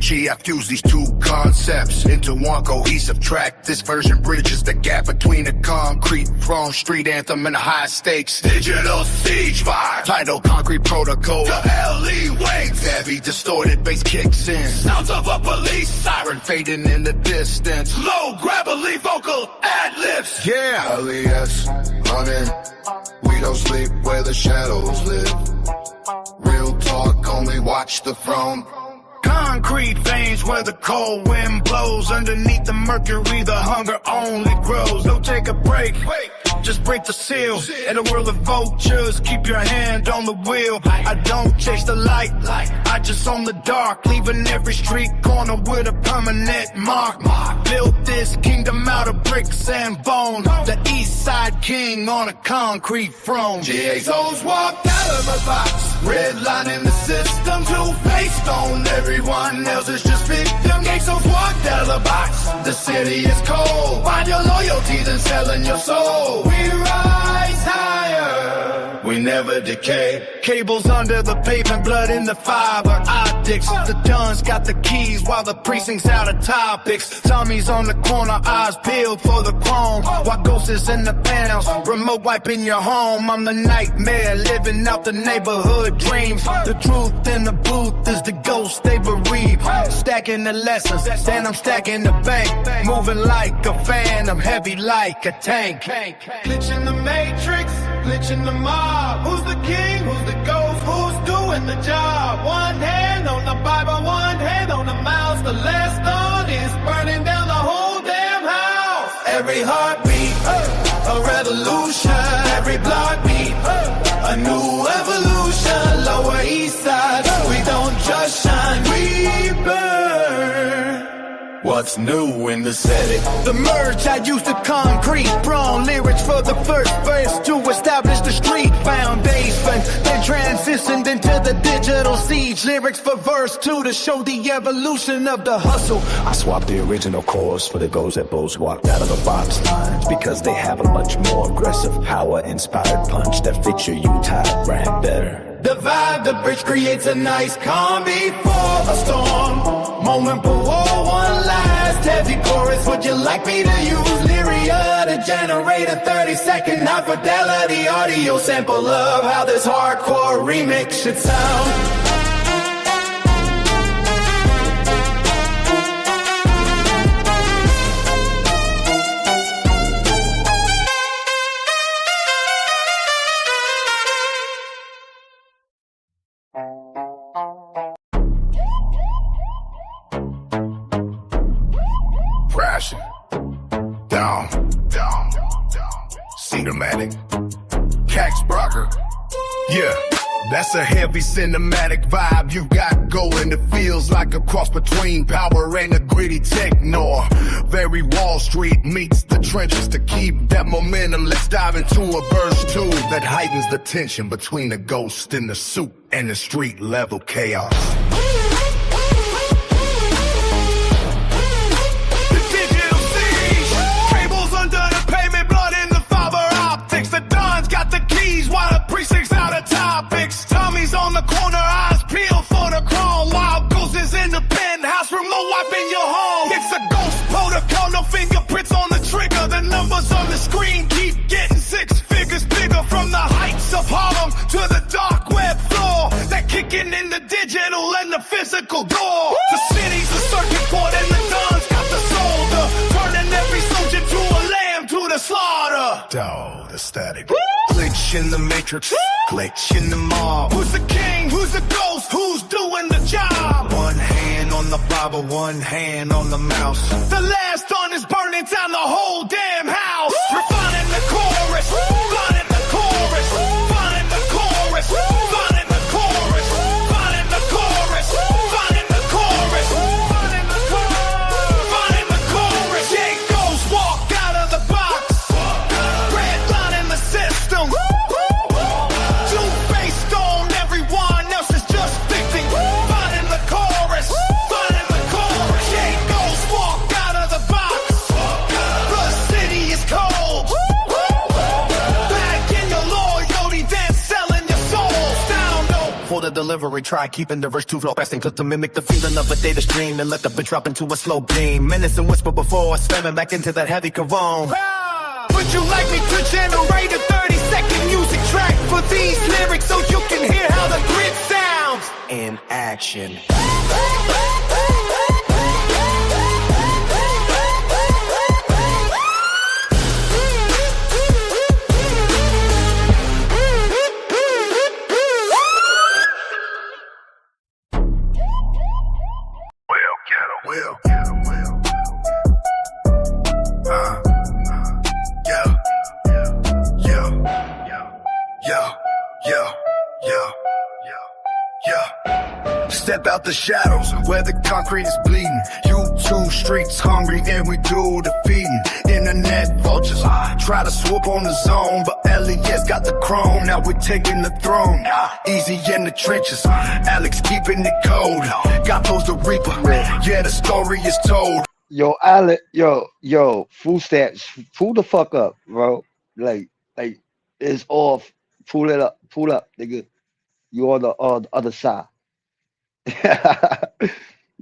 energy. I fuse these two concepts into one cohesive track. This version bridges the gap between the concrete throne, street anthem, and high stakes digital siege vibe. Title concrete protocol. The LE waves, heavy distorted bass kicks in. Sounds of a police siren fading in the distance. Low gravelly vocal ad-libs. Yeah, LES running. We don't sleep where the shadows live. Real talk, only watch the throne. Concrete veins where the cold wind blows. Underneath the mercury, the hunger only grows. Don't take a break, just break the seal. In a world of vultures, keep your hand on the wheel. I don't chase the light, I just own the dark. Leaving every street corner with a permanent mark. Built this kingdom out of bricks and bone. The east side king on a concrete throne. GXO's walked out of the box, redlining the system. Two-faced on everyone else is just victim. GXO's walked out of the box. The city is cold. Find your loyalty, then selling your soul. We rise higher, we never decay. Cables under the pavement, blood in the fiber optics. The Duns got the keys while the precinct's out of topics. Tommy's on the corner, eyes peeled for the chrome. While ghosts is in the panels, remote wiping your home. I'm the nightmare, living out the neighborhood dreams. The truth in the booth is the ghost they bereave. Stacking the lessons, then I'm stacking the bank. Moving like a phantom, heavy like a tank. Glitch in the matrix, glitch in the mob. Who's the king, who's the ghost, who's doing the job? One hand on the Bible, one hand on the mouse. The last thought is burning down the whole damn house. Every heartbeat, a revolution. Every block beat, a new evolution. Lower east side, we don't just shine, we burn. What's new in the city? The merge, I used the concrete throne. Lyrics for the first verse to establish the street foundation. Then transitioned into the digital siege. Lyrics for verse 2 to show the evolution of the hustle. I swapped the original chorus for the Ghosts that both walked out of the box lines, because they have a much more aggressive, power-inspired punch that fits your U-type brand better. The vibe, the bridge creates a nice calm before a storm. Moment before one last heavy chorus. Would you like me to use Lyria to generate a 30-second high fidelity audio sample of how this hardcore remix should sound? Crashing down, cinematic, Cax Brocker. Yeah, that's a heavy cinematic vibe you got going. It feels like a cross between power and a gritty techno. Very Wall Street meets the trenches. To keep that momentum, let's dive into a verse 2 that heightens the tension between the ghost in the suit and the street level chaos. While the precinct's out of topics, Tommy's on the corner, eyes peeled for the chrome. While Ghost is in the penthouse, remote wiping your home. It's a ghost protocol, no fingerprints on the trigger. The numbers on the screen keep getting 6 figures bigger. From the heights of Harlem to the dark web floor, they're kicking in the digital and the physical door. The city's a circuit court and the Duns got the soldier, turning every soldier to a lamb to the slaughter. Oh, the static. Glitch in the matrix, glitch in the mob. Who's the king, who's the ghost, who's doing the job? One hand on the Bible, one hand on the mouse. The last thought is burning down the whole damn house. Refining the chorus, finding the chorus, finding the chorus, finding the chorus, finding the chorus, finding the chorus, finding the chorus, finding the chorus. Jay Ghost walked out of the box, redlining the system. Two-faced on everyone else is just victim. Finding the chorus, finding the chorus. Jay Ghost walked out of the box. The city is cold. delivery. Try keeping the verse too flow fasting, clip to mimic the feeling of a data stream, and let the bitch drop into a slow beam. Menace and whisper before slamming back into that heavy cavone. Would you like me to generate a 30-second music track for these lyrics so you can hear how the grid sounds in action? Step out the shadows where the concrete is bleeding. YouTube streets hungry and we do the feeding. Internet vultures try to swoop on the zone, but Elliot's got the chrome. Now we're taking the throne. Easy in the trenches, Alex keeping it cold. Got those the Reaper, yeah, the story is told. Yo, Alex, yo, full stats, pull the fuck up, bro. Like it's off. Pull it up, nigga. You on the other side.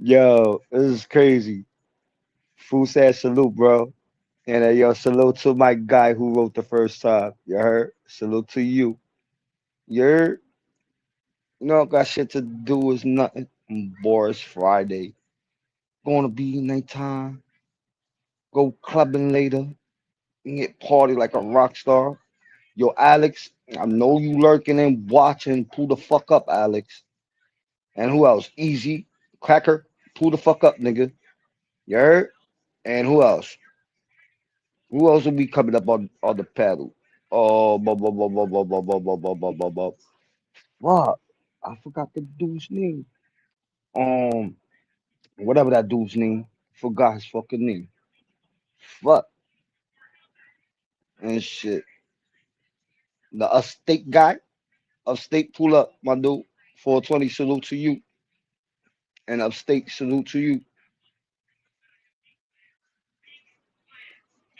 Yo, this is crazy. Full stats, salute, bro. And yo, salute to my guy who wrote the first time. You heard? Salute to you. You heard? You know, got shit to do is nothing. Boris Friday. Gonna be nighttime. Go clubbing later. And get party like a rock star. Yo, Alex, I know you lurking and watching. Pull the fuck up, Alex. And who else? Easy. Cracker. Pull the fuck up, nigga. You heard? And who else? Who else will be coming up on the paddle? Oh, fuck. I forgot the dude's name. Whatever that dude's name. Forgot his fucking name. Fuck. And shit. The Upstate guy. Upstate, pull up, my dude. 420, salute to you. And Upstate, salute to you.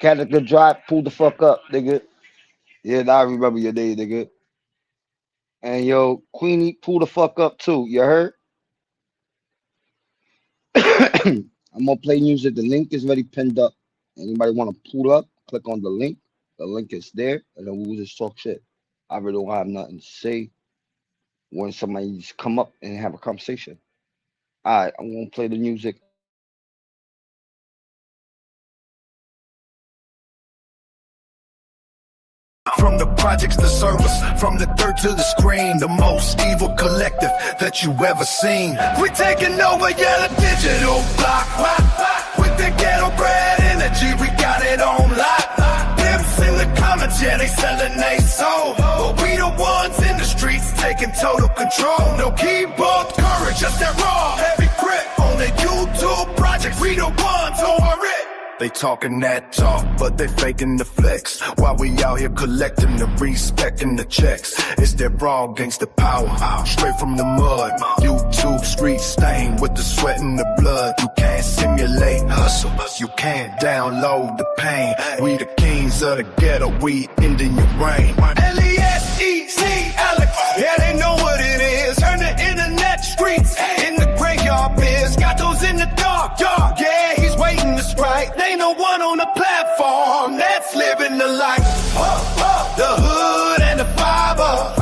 Cadillac Drive, pull the fuck up, nigga. Yeah, now I remember your name, nigga. And yo, Queenie, pull the fuck up too. You heard? I'm gonna play music. The link is already pinned up. Anybody want to pull up? Click on the link. The link is there, and then we'll just talk shit. I really don't have nothing to say when somebody just come up and have a conversation. All right, I'm gonna play the music. From the projects to service, from the dirt to the screen, the most evil collective that you ever seen. We're taking over, yeah, the digital block. With the ghetto bred energy, we got it on lock. Pimps in the comments, yeah, they selling they soul. But we the ones in the streets taking total control. No keyboard courage, just that raw, heavy grip. On the YouTube projects, we the ones over it. They talking that talk, but they faking the flex. While we out here collecting the respect and the checks. It's that raw gangsta power, straight from the mud. YouTube street stained with the sweat and the blood. You can't simulate hustle, you can't download the pain. We the kings of the ghetto, we ending your reign. L-E-S-E-C, Alex, yeah, they know what it is. Turn the internet streets in the graveyard biz. Got those in the dark yard, yeah, he's waiting to strike. Ain't no one on the platform that's living the life. The hood and the fiber.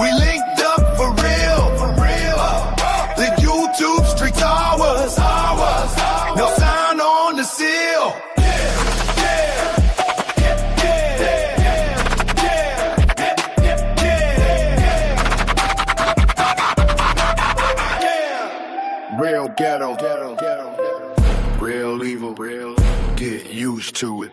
We linked up for real. The YouTube streets ours. No sign on the seal. Real ghetto. Real evil, get used to it.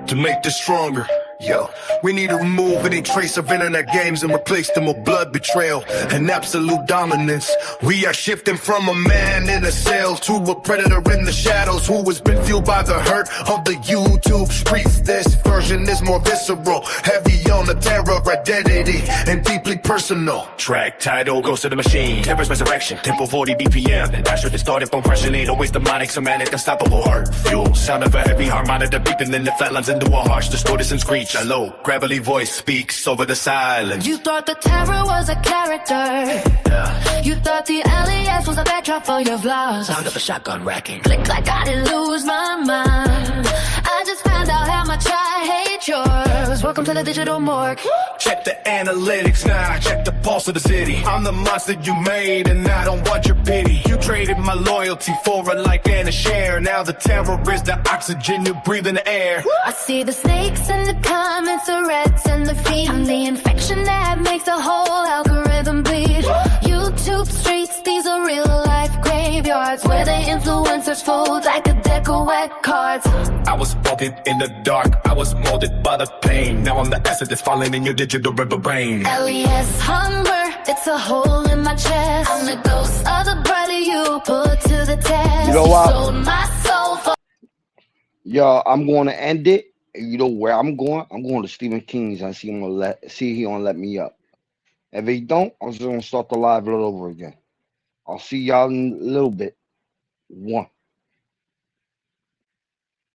To make this stronger, Yo, we need to remove any trace of internet games and replace them with blood betrayal and absolute dominance. We are shifting from a man in a cell to a predator in the shadows who has been fueled by the hurt of the YouTube streets. This version is more visceral, heavy on the terror of identity and deeply personal. Track title goes to the machine, Terror's resurrection, tempo 40 BPM. And that's where it started from pressure, ain't always demonic, somatic, unstoppable heart fuel. Sound of a heavy harmonic, beeping, then it flatlines into a harsh, distorted and screech. A low, gravelly voice speaks over the silence. You thought the terror was a character. Yeah. You thought the alias was a backdrop for your vlogs. Sound of a shotgun racking. Click like I didn't lose my mind. I just found out how much I hate yours. Welcome to the digital morgue. Check the analytics now, check the pulse of the city. I'm the monster you made and I don't want your pity. You traded my loyalty for a like and a share. Now the terror is the oxygen you breathe in the air. I see the snakes and the comments, the rats and the feet. I'm the infection that makes the whole algorithm bleed. YouTube streets, these are real life graveyards where the influencers fold like a deck of wet cards. I was molded in the dark, I was molded by the pain. Now I'm the acid that's falling in your digital river brain. LES hunger, it's a hole in my chest. I'm the ghost of the brother you put to the test. You know what? You sold my soul for Yo, I'm going to end it. You know where I'm going? I'm going to Stephen King's and see if he gonna let me up. If he don't, I'm just gonna start the live all over again. I'll see y'all in a little bit. One.